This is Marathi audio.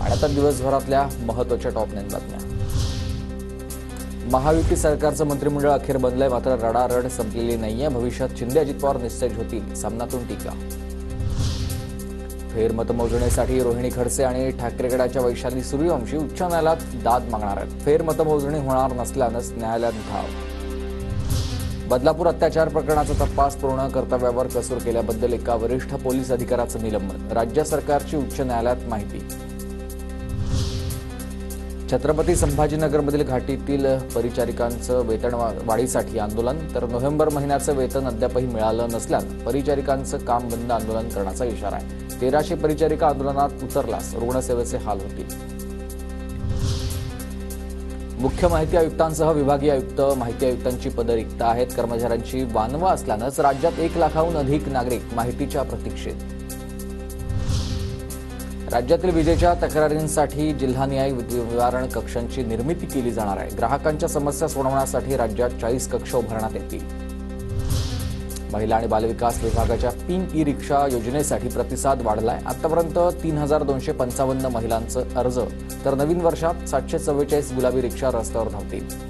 आणि आता दिवसभरातल्या महत्त्वाच्या टॉप 9 बातम्या। महायुती सरकारचं मंत्रिमंडळ अखेर बनलंय, मात्र रडारड संपलेली नाहीये। भविष्यात शिंदे अजित पवार निस्तेज होतील, सामनातून टीका। फेरमतमोजणीसाठी रोहिणी खडसे आणि ठाकरे गटाच्या वैशाली सूर्यवंशी उच्च न्यायालयात दाद मागणार आहेत। फेरमतमोजणी होणार नसल्यानंच न्यायालयात धाव। बदलापूर अत्याचार प्रकरणाचा तपास पूर्ण कर्तव्यावर कसूर केल्याबद्दल एका वरिष्ठ पोलीस अधिकाऱ्याचं निलंबन। राज्य सरकारची उच्च न्यायालयात माहिती। छत्रपती संभाजीनगरमधील घाटीतील परिचारिकांचं वेतन वाढीसाठी आंदोलन, तर नोव्हेंबर महिन्याचं वेतन अद्यापही मिळालं नसल्यानं परिचारिकांचं काम बंद आंदोलन करण्याचा इशारा आहे। 1300 परिचारिका आंदोलनात उतरल्यास रुग्णसेवेचे हाल होतील। मुख्य माहिती आयुक्तांसह विभागीय आयुक्त, माहिती आयुक्तांची पदं रिक्त आहेत। कर्मचाऱ्यांची वानवा असल्यानंच राज्यात 1 लाखाहून अधिक नागरिक माहितीच्या प्रतीक्षेत। राज्यातील विजेच्या तक्रारींसाठी जिल्हानिहाय निवारण कक्षांची निर्मिती केली जाणार आहे। ग्राहकांच्या समस्या सोडवण्यासाठी राज्यात 40 कक्ष उभारण्यात येतील। महिला आणि बालविकास विभागाच्या पिंक ई रिक्षा योजनेसाठी प्रतिसाद वाढलाय। आतापर्यंत 3255 महिलांचे अर्ज, तर नवीन वर्षात 744 गुलाबी रिक्षा रस्त्यावर धावतील।